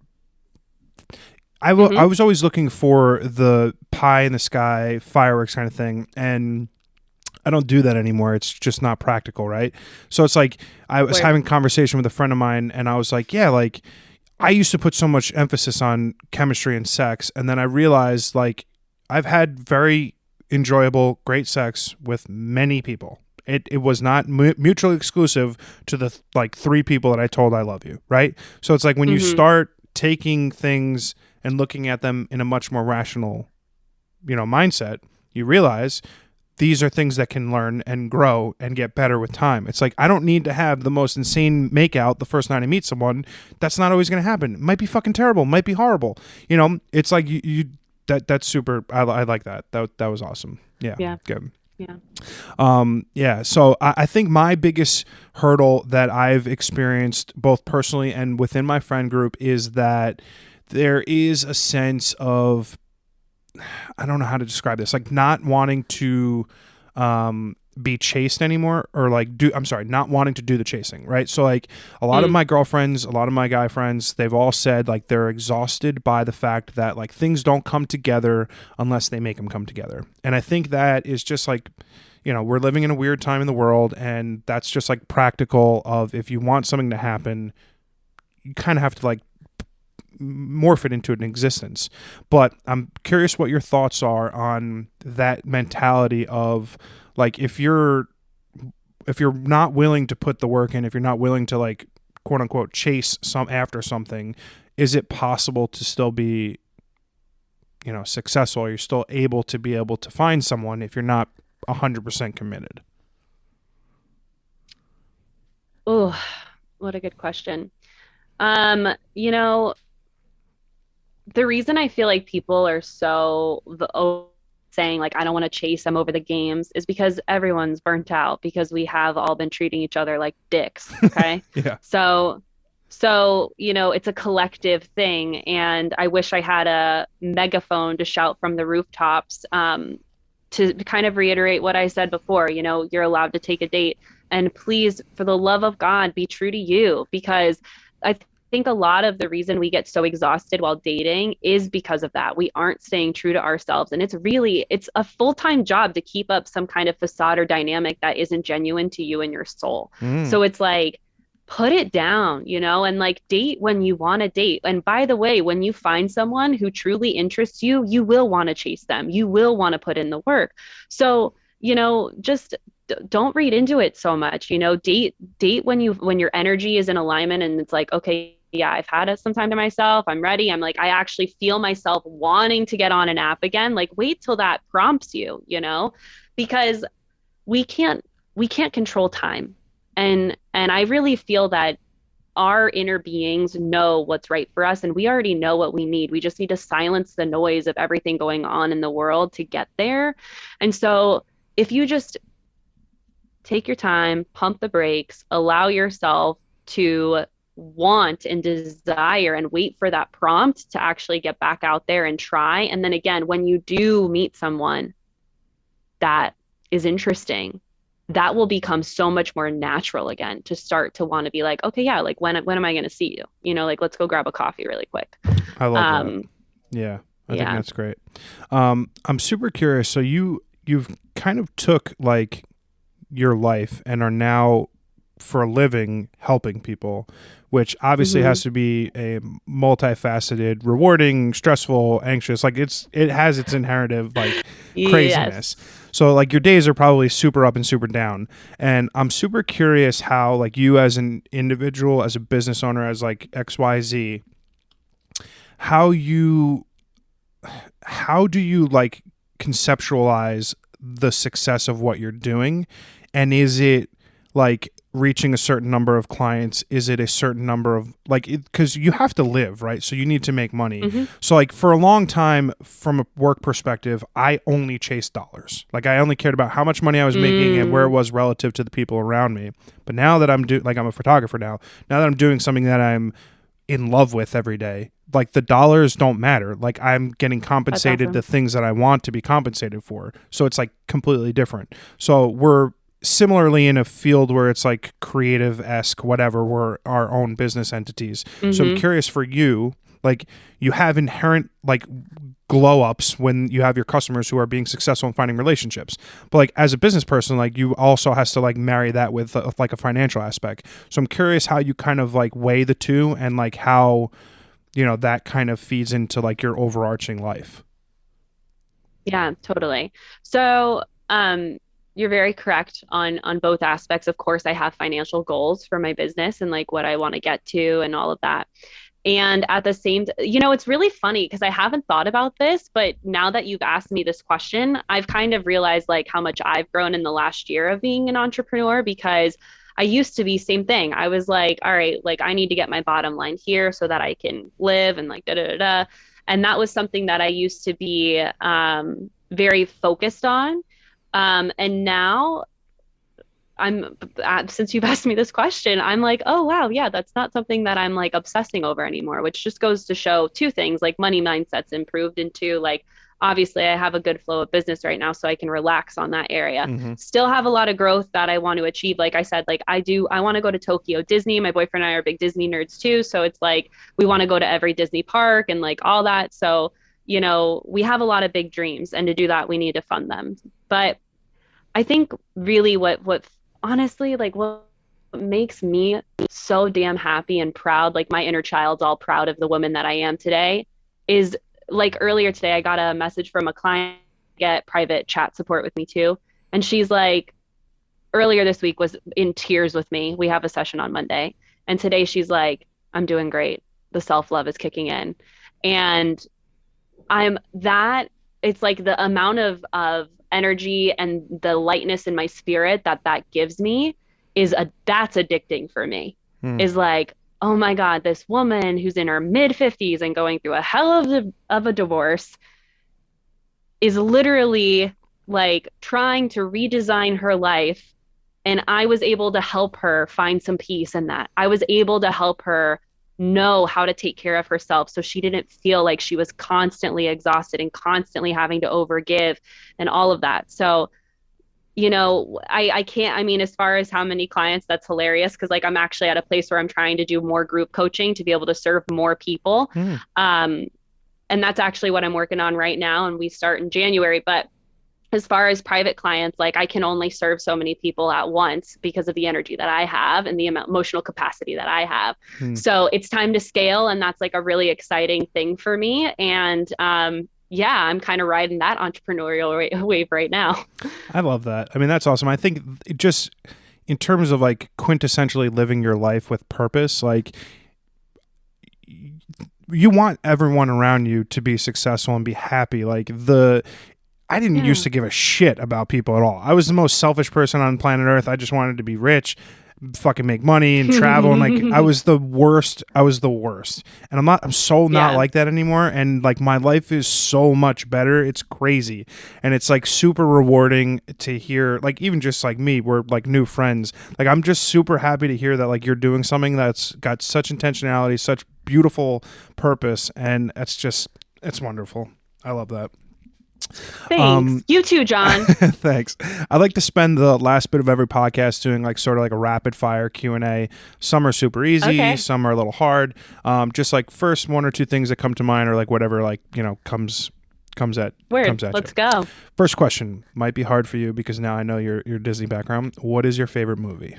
I Hmm. was always looking for the pie in the sky fireworks kind of thing, and I don't do that anymore. It's just not practical, right? So it's like I was Word. having a conversation with a friend of mine, and I was like, yeah, like I used to put so much emphasis on chemistry and sex, and then I realized like I've had very enjoyable, great sex with many people. It was not mutually exclusive to the like three people that I told I love you, right? So it's like when you Hmm. start taking things and looking at them in a much more rational, mindset, you realize these are things that can learn and grow and get better with time. It's like I don't need to have the most insane makeout the first night I meet someone. That's not always going to happen. It might be fucking terrible. It might be horrible. It's like you that's super. I like that. That was awesome. Yeah, Yeah. good. Yeah. Yeah. So I think my biggest hurdle that I've experienced both personally and within my friend group is that there is a sense of, I don't know how to describe this, like not wanting to be chased anymore, or like not wanting to do the chasing, right? So like a lot of Mm. my girlfriends, a lot of my guy friends, they've all said like they're exhausted by the fact that like things don't come together unless they make them come together. And I think that is just like, we're living in a weird time in the world, and that's just like practical of if you want something to happen, you kind of have to like morph it into an existence. But I'm curious what your thoughts are on that mentality of like if you're not willing to put the work in, if you're not willing to like quote unquote chase after something, is it possible to still be successful? You're still able to find someone if you're not 100% committed? Oh, what a good question. You know, the reason I feel like people are saying like I don't want to chase them over the games is because everyone's burnt out because we have all been treating each other like dicks, okay? Yeah. So it's a collective thing, and I wish I had a megaphone to shout from the rooftops to kind of reiterate what I said before. You're allowed to take a date, and please, for the love of God, be true to you, because I think a lot of the reason we get so exhausted while dating is because of that. We aren't staying true to ourselves, and it's a full-time job to keep up some kind of facade or dynamic that isn't genuine to you and your soul. Mm. So it's like, put it down, and like date when you want to date. And by the way, when you find someone who truly interests you, you will want to chase them. You will want to put in the work. So, just don't read into it so much. Date when your energy is in alignment and it's like, okay, yeah, I've had some time to myself. I'm ready. I'm like, I actually feel myself wanting to get on an app again. Like, wait till that prompts you, because we can't we can't control time. And I really feel that our inner beings know what's right for us, and we already know what we need. We just need to silence the noise of everything going on in the world to get there. And so if you just take your time, pump the brakes, allow yourself to want and desire and wait for that prompt to actually get back out there and try. And then again, when you do meet someone that is interesting, that will become so much more natural again to start to want to be like, okay, yeah, like when am I going to see you? Like let's go grab a coffee really quick. I love that. Um, Yeah, I think yeah. that's great. I'm super curious. So you've kind of took like your life and are now for a living helping people, which obviously hmm has to be a multifaceted, rewarding, stressful, anxious. Like it has its inherent like craziness. Yes. So like your days are probably super up and super down. And I'm super curious how like you as an individual, as a business owner, as like XYZ, how you how do you like conceptualize the success of what you're doing, and is it like reaching a certain number of clients, is it a certain number of like, because you have to live, right? So you need to make money. hmm So like for a long time, from a work perspective, I only chased dollars. Like I only cared about how much money I was making and where it Mm, was relative to the people around me. But now that I'm a photographer now that I'm doing something that I'm in love with every day, like the dollars don't matter. Like I'm getting that's compensated the awesome. things that I want to be compensated for. So it's like completely different. So we're similarly in a field where it's like creative-esque, whatever, we're our own business entities. So I'm hmm curious for you, like you have inherent like glow ups when you have your customers who are being successful in finding relationships, but like as a business person, like you also has to like marry that with like a financial aspect. So I'm curious how you kind of like weigh the two, and like how that kind of feeds into like your overarching life. Yeah, totally. So, you're very correct on both aspects. Of course, I have financial goals for my business and like what I want to get to and all of that. And at the same, it's really funny because I haven't thought about this, but now that you've asked me this question, I've kind of realized like how much I've grown in the last year of being an entrepreneur, because I used to be same thing. I was like, all right, like I need to get my bottom line here so that I can live and like da da da da. And that was something that I used to be very focused on. And now since you've asked me this question, I'm like, oh, wow, yeah, that's not something that I'm like obsessing over anymore, which just goes to show two things, like money mindset's improved, and two, like, obviously I have a good flow of business right now, so I can relax on that area. Mm-hmm. Still have a lot of growth that I want to achieve. Like I said, like I want to go to Tokyo Disney. My boyfriend and I are big Disney nerds too. So it's like we want to go to every Disney park and like all that. So, we have a lot of big dreams, and to do that, we need to fund them. But I think really what honestly like what makes me so damn happy and proud, like my inner child's all proud of the woman that I am today, is like earlier today I got a message from a client get private chat support with me too. And she's like, earlier this week was in tears with me. We have a session on Monday. And today she's like, I'm doing great. The self-love is kicking in. And I'm that it's like the amount of energy and the lightness in my spirit that gives me that's addicting for me. Hmm. Is like, oh my God, this woman who's in her mid 50s and going through a hell of a divorce is literally like trying to redesign her life. And I was able to help her find some peace in that. I was able to help her know how to take care of herself so she didn't feel like she was constantly exhausted and constantly having to overgive and all of that. So, I can't, I mean, as far as how many clients, that's hilarious because like I'm actually at a place where I'm trying to do more group coaching to be able to serve more people. And that's actually what I'm working on right now. And we start in January. But as far as private clients, like I can only serve so many people at once because of the energy that I have and the emotional capacity that I have. So it's time to scale. And that's like a really exciting thing for me. And yeah, I'm kind of riding that entrepreneurial wave right now. I love that. I mean, that's awesome. I think it just in terms of like quintessentially living your life with purpose, like you want everyone around you to be successful and be happy. I didn't used to give a shit about people at all. I was the most selfish person on planet Earth. I just wanted to be rich, fucking make money and travel. And like, I was the worst. And I'm so not like that anymore. And like, my life is so much better. It's crazy. And it's like super rewarding to hear, like, even just like me, we're like new friends. Like, I'm just super happy to hear that like you're doing something that's got such intentionality, such beautiful purpose. And it's wonderful. I love that. Thanks. You too, John. Thanks. I like to spend the last bit of every podcast doing like sort of like a rapid fire Q&A. Some are super easy, some are a little hard. Just like first one or two things that come to mind or like whatever like, comes at Let's you. go. First question might be hard for you because now I know your Disney background. What is your favorite movie?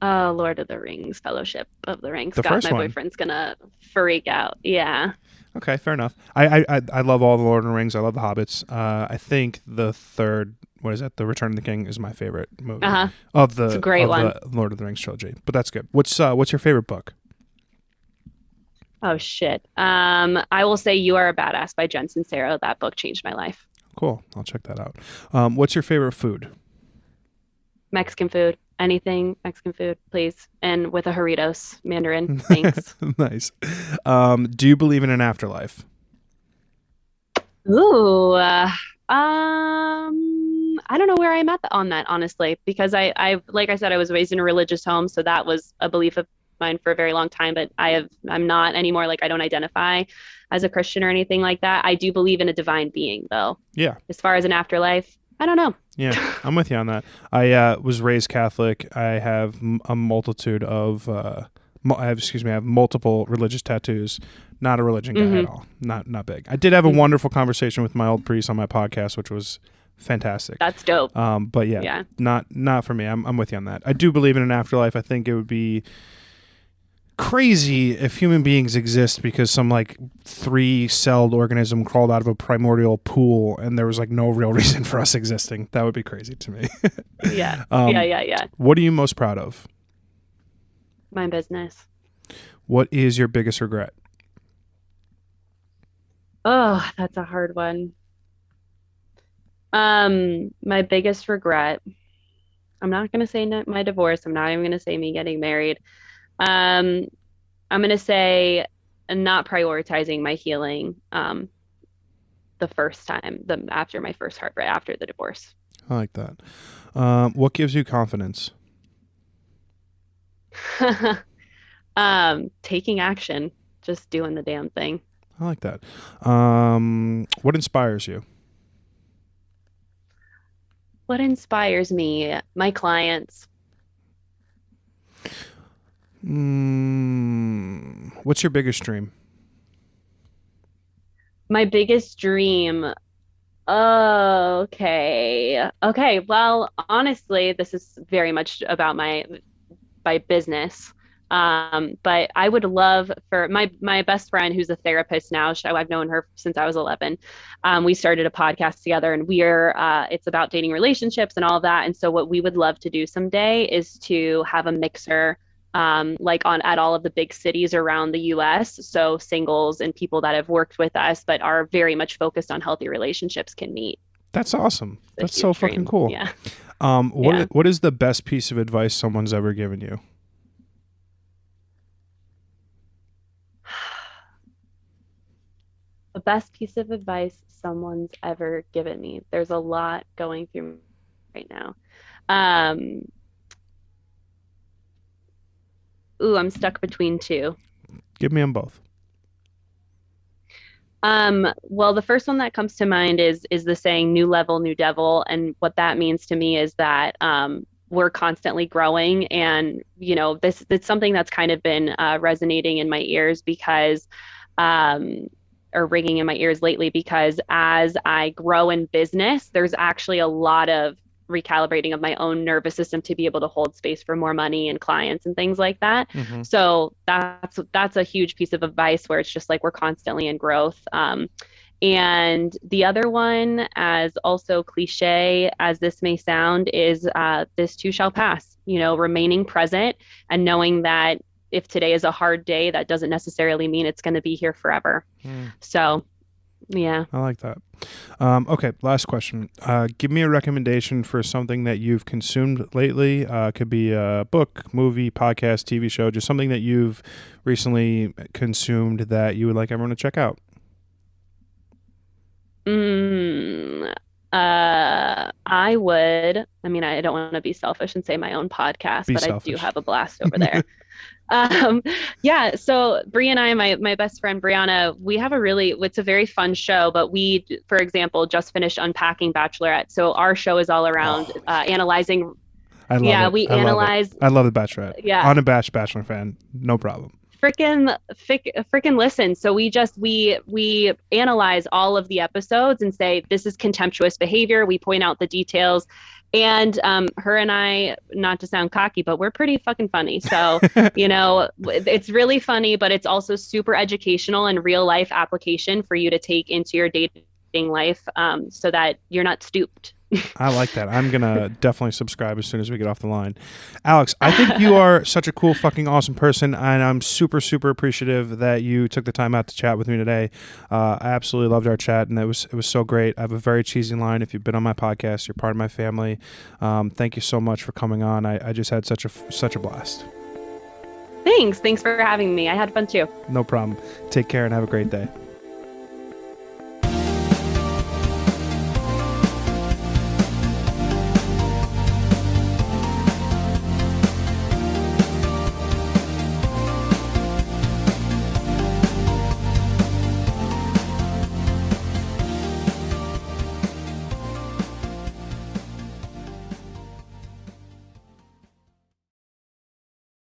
Lord of the Rings, Fellowship of the Ring. The Scott, first my one. boyfriend's gonna freak out. Yeah. Okay, fair enough. I love all the Lord of the Rings. I love the Hobbits. I think the third, what is it? The Return of the King is my favorite movie of the It's a great one. the Lord of the Rings trilogy. But that's good. What's your favorite book? Oh shit. I will say You Are a Badass by Jen Sincero. That book changed my life. Cool. I'll check that out. What's your favorite food? Mexican food. Anything Mexican food, please. And with a Doritos Mandarin. Thanks. Nice. Do you believe in an afterlife? Ooh. I don't know where I'm at on that, honestly, because I like I said, I was raised in a religious home, so that was a belief of mine for a very long time, but I'm not anymore. Like I don't identify as a Christian or anything like that. I do believe in a divine being, though. Yeah. As far as an afterlife, I don't know. Yeah, I'm with you on that. I was raised Catholic. I have a multitude of, I have multiple religious tattoos. Not a religion guy at all. Not big. I did have a wonderful conversation with my old priest on my podcast, which was fantastic. That's dope. But yeah. Not for me. I'm with you on that. I do believe in an afterlife. I think it would be crazy if human beings exist because some like 3-celled organism crawled out of a primordial pool and there was like no real reason for us existing. That would be crazy to me. Yeah. Yeah. What are you most proud of? My business. What is your biggest regret? Oh, that's a hard one. My biggest regret. I'm not going to say my divorce. I'm not even going to say me getting married. I'm going to say not prioritizing my healing the first time, after my first heartbreak, after the divorce. I like that. What gives you confidence? Taking action, just doing the damn thing. I like that. What inspires you? What inspires me? My clients. What's your biggest dream? My biggest dream. Oh, okay. Okay. Well, honestly, this is very much about my business. But I would love for my best friend, who's a therapist now. I've known her since I was 11. We started a podcast together, and it's about dating relationships and all of that. And so what we would love to do someday is to have a mixer, like at all of the big cities around the US. So singles and people that have worked with us, but are very much focused on healthy relationships can meet. That's awesome. That's so fucking cool. Yeah. What is the best piece of advice someone's ever given you? best piece of advice someone's ever given me. There's a lot going through me right now. Um, I'm stuck between two. Give me them both. Well, the first one that comes to mind is the saying "new level, new devil," and what that means to me is that we're constantly growing, and this it's something that's kind of been resonating in my ears because or ringing in my ears lately because as I grow in business, there's actually a lot of recalibrating of my own nervous system to be able to hold space for more money and clients and things like that. Mm-hmm. So that's a huge piece of advice where it's just like we're constantly in growth. And the other one, as also cliche as this may sound, is this too shall pass, remaining present and knowing that if today is a hard day, that doesn't necessarily mean it's going to be here forever. So, yeah. I like that. Okay, last question. Give me a recommendation for something that you've consumed lately. Could be a book, movie, podcast, TV show, just something that you've recently consumed that you would like everyone to check out. I would. I mean, I don't want to be selfish and say my own podcast, but I do have a blast over there. Yeah, so Brie and I, my best friend Brianna, it's a very fun show, but we, for example, just finished unpacking Bachelorette. So our show is all around analyzing. I love it. We analyze. I love the Bachelorette. Yeah. Unabashed Bachelor fan. No problem. Freaking listen. So we analyze all of the episodes and say, this is contemptuous behavior. We point out the details. And her and I, not to sound cocky, but we're pretty fucking funny. So, it's really funny, but it's also super educational and real life application for you to take into your dating life so that you're not stooped. I like that. I'm going to definitely subscribe as soon as we get off the line. Alex, I think you are such a cool, fucking awesome person, and I'm super, super appreciative that you took the time out to chat with me today. I absolutely loved our chat, and it was so great. I have a very cheesy line. If you've been on my podcast, you're part of my family. Thank you so much for coming on. I just had such a blast. Thanks for having me. I had fun too. No problem. Take care and have a great day.